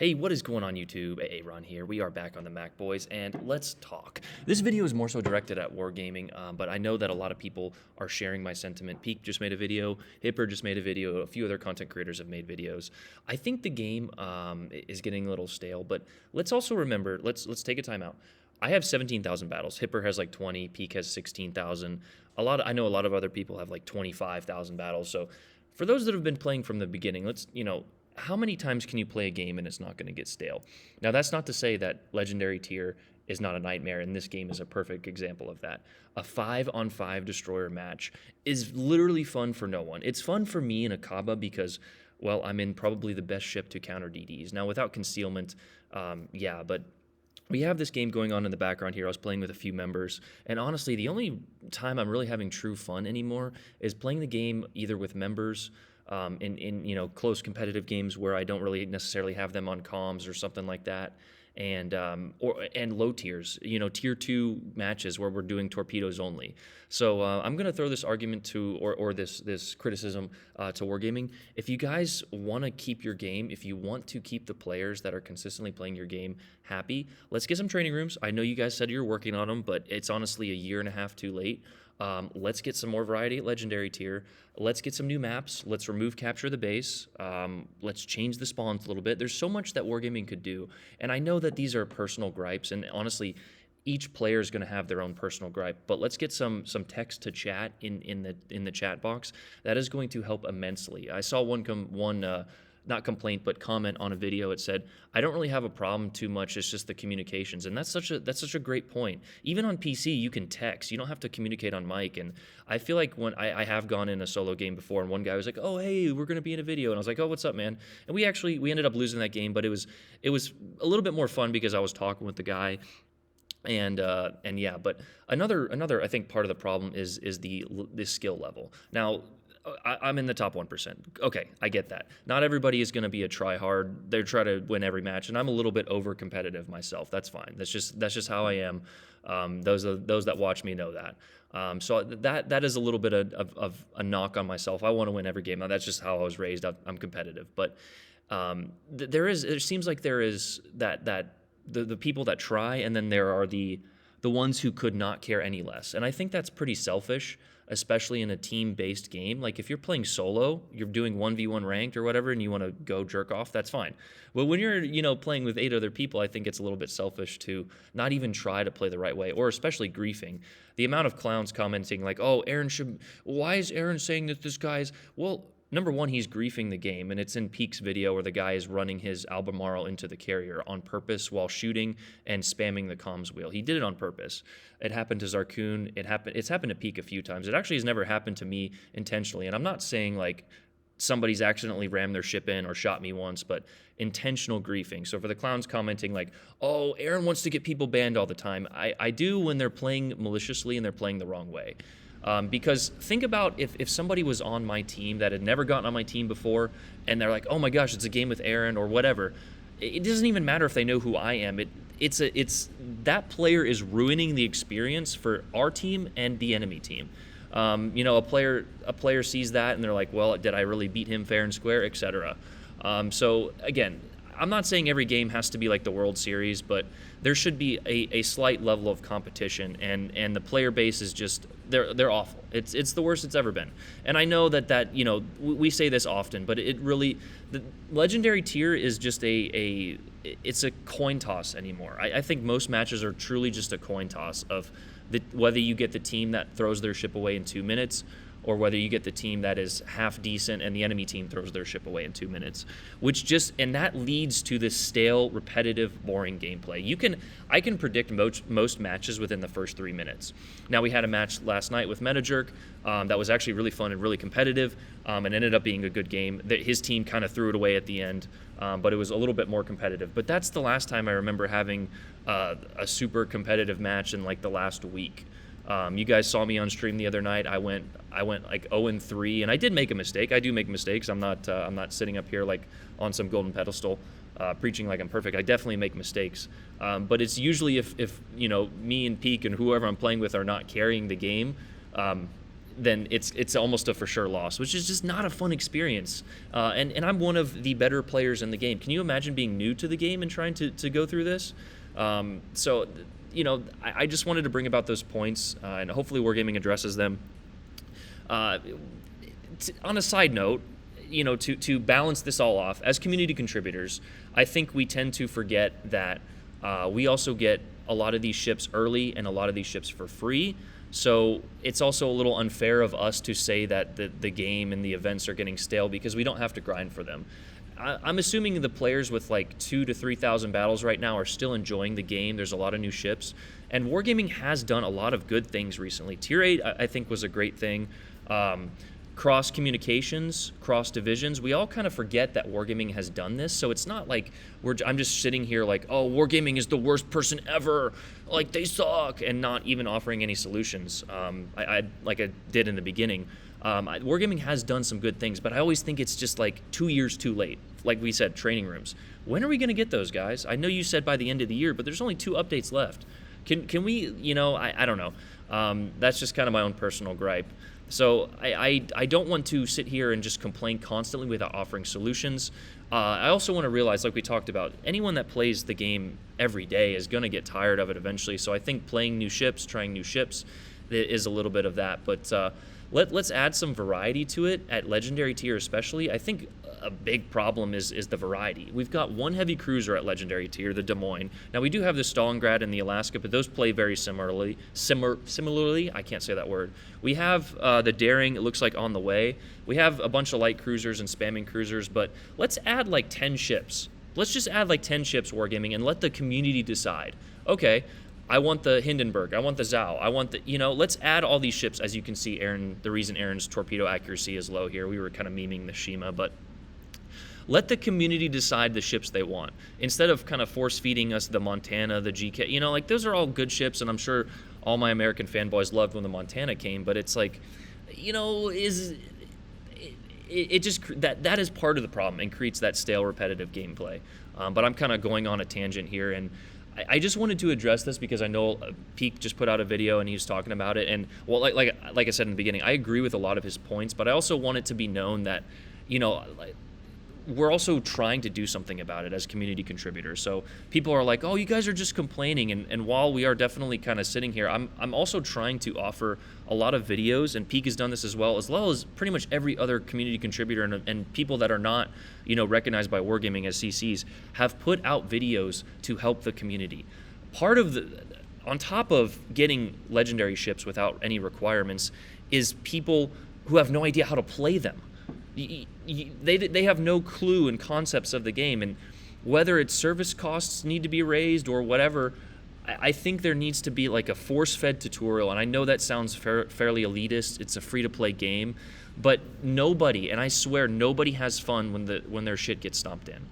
Hey, what is going on YouTube? Aaron here. We are back on the Mac Boys, and let's talk. This video is more so directed at wargaming, but I know that a lot of people are sharing my sentiment. Peak just made a video, Hipper just made a video, a few other content creators have made videos. I think the game is getting a little stale, but let's also remember, let's take a time out. I have 17,000 battles. Hipper has like 20, Peak has 16,000. I know a lot of other people have like 25,000 battles. So for those that have been playing from the beginning, how many times can you play a game and it's not going to get stale? Now, that's not to say that Legendary Tier is not a nightmare, and this game is a perfect example of that. A 5-on-5 Destroyer match is literally fun for no one. It's fun for me in Akaba because, well, I'm in probably the best ship to counter DDs. Now, without concealment, but we have this game going on in the background here. I was playing with a few members, and honestly, the only time I'm really having true fun anymore is playing the game either with members, in close competitive games where I don't really necessarily have them on comms or something like that, and low tiers, tier 2 matches where we're doing torpedoes only. So I'm gonna throw this argument to or this criticism to Wargaming. If you guys want to keep your game, if you want to keep the players that are consistently playing your game happy, let's get some training rooms. I know you guys said you're working on them, but it's honestly a year and a half too late. Let's get some more variety at Legendary Tier. Let's get some new maps. Let's remove Capture the Base. Let's change the spawns a little bit. There's so much that Wargaming could do. And I know that these are personal gripes, and honestly, each player is going to have their own personal gripe. But let's get some text to chat in the chat box. That is going to help immensely. I saw one not complaint, but comment on a video. It said, I don't really have a problem too much. It's just the communications. And that's such a great point. Even on PC, you can text. You don't have to communicate on mic. And I feel like when I have gone in a solo game before, and one guy was like, oh, hey, we're going to be in a video. And I was like, oh, what's up, man? And we ended up losing that game, but it was a little bit more fun because I was talking with the guy. But another I think part of the problem is the skill level. Now, I'm in the top 1%. Okay, I get that. Not everybody is going to be a try-hard. They try to win every match, and I'm a little bit over-competitive myself. That's fine. That's just how I am. Those that watch me know that. So that is a little bit of a knock on myself. I want to win every game. Now, that's just how I was raised. I'm competitive. But it seems like there is the people that try, and then there are the ones who could not care any less. And I think that's pretty selfish, especially in a team-based game. Like if you're playing solo, you're doing 1v1 ranked or whatever, and you want to go jerk off, that's fine. But when you're playing with 8 other people, I think it's a little bit selfish to not even try to play the right way, or especially griefing. The amount of clowns commenting like, oh, why is Aaron saying that this guy's, well, number one, he's griefing the game, and it's in Peak's video where the guy is running his Albemarle into the carrier on purpose while shooting and spamming the comms wheel. He did it on purpose. It happened to Zarkoon. It's happened to Peak a few times. It actually has never happened to me intentionally, and I'm not saying like somebody's accidentally rammed their ship in or shot me once, but intentional griefing. So for the clowns commenting like, oh, Aaron wants to get people banned all the time, I do when they're playing maliciously and they're playing the wrong way. Because think about if somebody was on my team that had never gotten on my team before, and they're like, oh my gosh, it's a game with Aaron or whatever. It doesn't even matter if they know who I am. It's that player is ruining the experience for our team and the enemy team. A player sees that and they're like, well, did I really beat him fair and square, etc. So again, I'm not saying every game has to be like the World Series, but there should be a slight level of competition, and the player base is just they're awful. It's the worst it's ever been. And I know that we say this often, but the Legendary Tier is just it's a coin toss anymore. I think most matches are truly just a coin toss of whether you get the team that throws their ship away in 2 minutes, or whether you get the team that is half decent and the enemy team throws their ship away in 2 minutes, and that leads to this stale, repetitive, boring gameplay. I can predict most matches within the first 3 minutes. Now, we had a match last night with MetaJerk that was actually really fun and really competitive, and ended up being a good game. His team kind of threw it away at the end, but it was a little bit more competitive. But that's the last time I remember having a super competitive match in like the last week. You guys saw me on stream the other night. I went like 0-3, and I did make a mistake. I do make mistakes. I'm not sitting up here like on some golden pedestal, preaching like I'm perfect. I definitely make mistakes. But it's usually if me and Peak and whoever I'm playing with are not carrying the game, then it's almost a for sure loss, which is just not a fun experience. And I'm one of the better players in the game. Can you imagine being new to the game and trying to go through this? So, I just wanted to bring about those points, and hopefully Wargaming addresses them. On a side note, to balance this all off, as community contributors, I think we tend to forget that we also get a lot of these ships early and a lot of these ships for free. So it's also a little unfair of us to say that the game and the events are getting stale because we don't have to grind for them. I'm assuming the players with like 2,000 to 3,000 battles right now are still enjoying the game. There's a lot of new ships, and Wargaming has done a lot of good things recently. Tier 8, I think, was a great thing. Cross communications, cross divisions, we all kind of forget that Wargaming has done this. So it's not like I'm just sitting here like, oh, Wargaming is the worst person ever, like they suck, and not even offering any solutions. Like I did in the beginning. Wargaming has done some good things, but I always think it's just like 2 years too late. Like we said, training rooms. When are we going to get those, guys? I know you said by the end of the year, but there's only 2 updates left. Can we, I don't know. That's just kind of my own personal gripe. So I don't want to sit here and just complain constantly without offering solutions. I also want to realize, like we talked about, anyone that plays the game every day is going to get tired of it eventually. So I think playing new ships, trying new ships, is a little bit of that. But let's add some variety to it at Legendary tier especially. I think a big problem is the variety. We've got one heavy cruiser at Legendary tier, the Des Moines. Now we do have the Stalingrad and the Alaska, but those play very similarly. I can't say that word. We have the Daring, it looks like on the way. We have a bunch of light cruisers and spamming cruisers, but let's add like 10 ships. Let's just add like 10 ships, Wargaming, and let the community decide. Okay, I want the Hindenburg, I want the Zhao, I want the, let's add all these ships. As you can see, Aaron, the reason Aaron's torpedo accuracy is low here, we were kind of memeing the Shima, but let the community decide the ships they want instead of kind of force feeding us the Montana, the GK. Like those are all good ships, and I'm sure all my American fanboys loved when the Montana came. But it's like, it just that is part of the problem and creates that stale, repetitive gameplay. But I'm kind of going on a tangent here, and I just wanted to address this because I know Peak just put out a video and he was talking about it. And well, like I said in the beginning, I agree with a lot of his points, but I also want it to be known that, we're also trying to do something about it as community contributors. So people are like, oh, you guys are just complaining. And while we are definitely kind of sitting here, I'm also trying to offer a lot of videos, and Peak has done this as well as pretty much every other community contributor and people that are not, recognized by Wargaming as CCs have put out videos to help the community. Part of on top of getting legendary ships without any requirements is people who have no idea how to play them. They have no clue and concepts of the game, and whether its service costs need to be raised or whatever, I think there needs to be like a force-fed tutorial. And I know that sounds fairly elitist. It's a free-to-play game, but nobody, and I swear nobody has fun when their shit gets stomped in.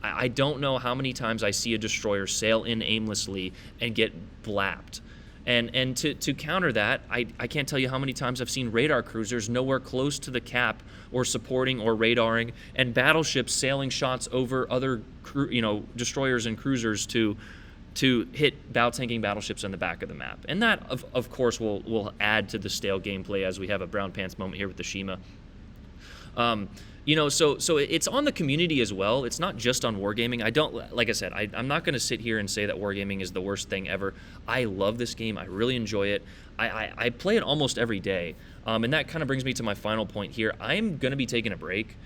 I don't know how many times I see a destroyer sail in aimlessly and get blapped. And to counter that, I can't tell you how many times I've seen radar cruisers nowhere close to the cap or supporting or radaring, and battleships sailing shots over other destroyers and cruisers to hit bow-tanking battleships on the back of the map. And that, of course, will add to the stale gameplay, as we have a brown pants moment here with the Shima. So it's on the community as well. It's not just on Wargaming. Like I said, I'm not going to sit here and say that Wargaming is the worst thing ever. I love this game. I really enjoy it. I play it almost every day. And that kind of brings me to my final point here. I'm going to be taking a break.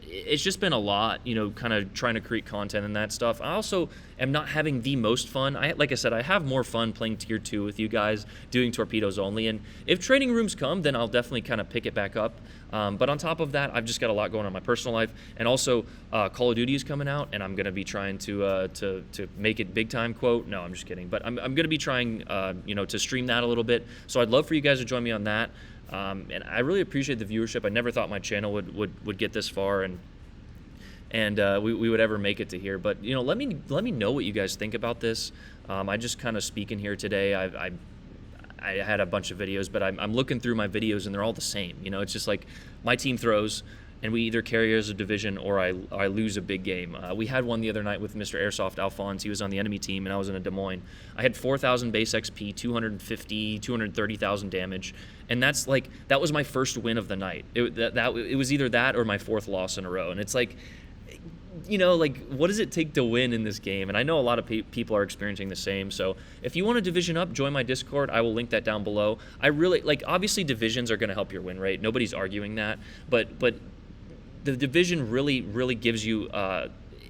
It's just been a lot, kind of trying to create content and that stuff. I also am not having the most fun. Like I said, I have more fun playing Tier 2 with you guys, doing torpedoes only. And if training rooms come, then I'll definitely kind of pick it back up. But on top of that, I've just got a lot going on in my personal life. And also, Call of Duty is coming out, and I'm going to be trying to make it big time, quote. No, I'm just kidding. But I'm going to be trying, to stream that a little bit. So I'd love for you guys to join me on that. And I really appreciate the viewership. I never thought my channel would get this far and we would ever make it to here. But let me know what you guys think about this. I just kind of speaking here today. I had a bunch of videos, but I'm looking through my videos and they're all the same. It's just like my team throws and we either carry as a division or I lose a big game. We had one the other night with Mr. Airsoft Alphonse. He was on the enemy team, and I was in a Des Moines. I had 4,000 base XP, 230,000 damage, and that was my first win of the night. It was either that or my fourth loss in a row, and it's like, what does it take to win in this game? And I know a lot of people are experiencing the same. So if you want to division up, join my Discord. I will link that down below. I really obviously divisions are going to help your win rate. Nobody's arguing that, but the division really gives you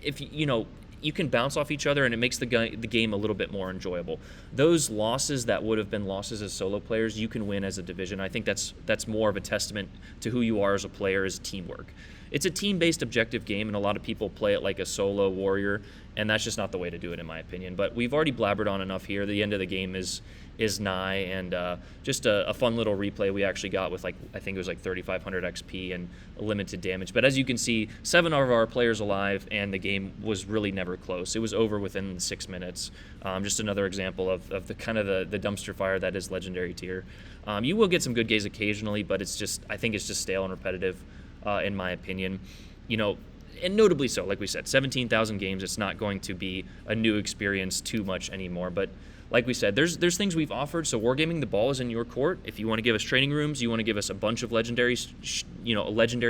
if you can bounce off each other, and it makes the game a little bit more enjoyable. Those losses that would have been losses as solo players, you can win as a division. I think that's more of a testament to who you are as a player, is teamwork. It's a team-based objective game, and a lot of people play it like a solo warrior, and that's just not the way to do it, in my opinion. But we've already blabbered on enough here. The end of the game is nigh, and just a fun little replay we actually got with, I think it was 3,500 XP and limited damage. But as you can see, 7 of our players alive, and the game was really never close. It was over within 6 minutes. Just another example of the kind of the dumpster fire that is Legendary tier. You will get some good games occasionally, but I think it's just stale and repetitive. In my opinion, and notably so, like we said, 17,000 games, it's not going to be a new experience too much anymore. But like we said, there's things we've offered. So Wargaming the Ball is in your court. If you want to give us training rooms, you want to give us a bunch of legendary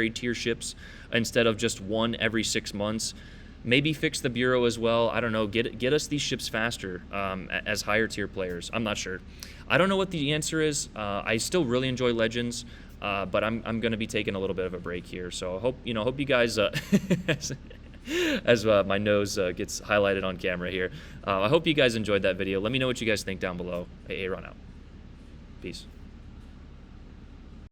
tier ships instead of just one every 6 months. Maybe fix the bureau as well. I don't know. Get us these ships faster as higher tier players. I'm not sure. I don't know what the answer is. I still really enjoy Legends. But I'm going to be taking a little bit of a break here, so I hope you guys, as my nose gets highlighted on camera here, I hope you guys enjoyed that video. Let me know what you guys think down below. Aaron out. Peace.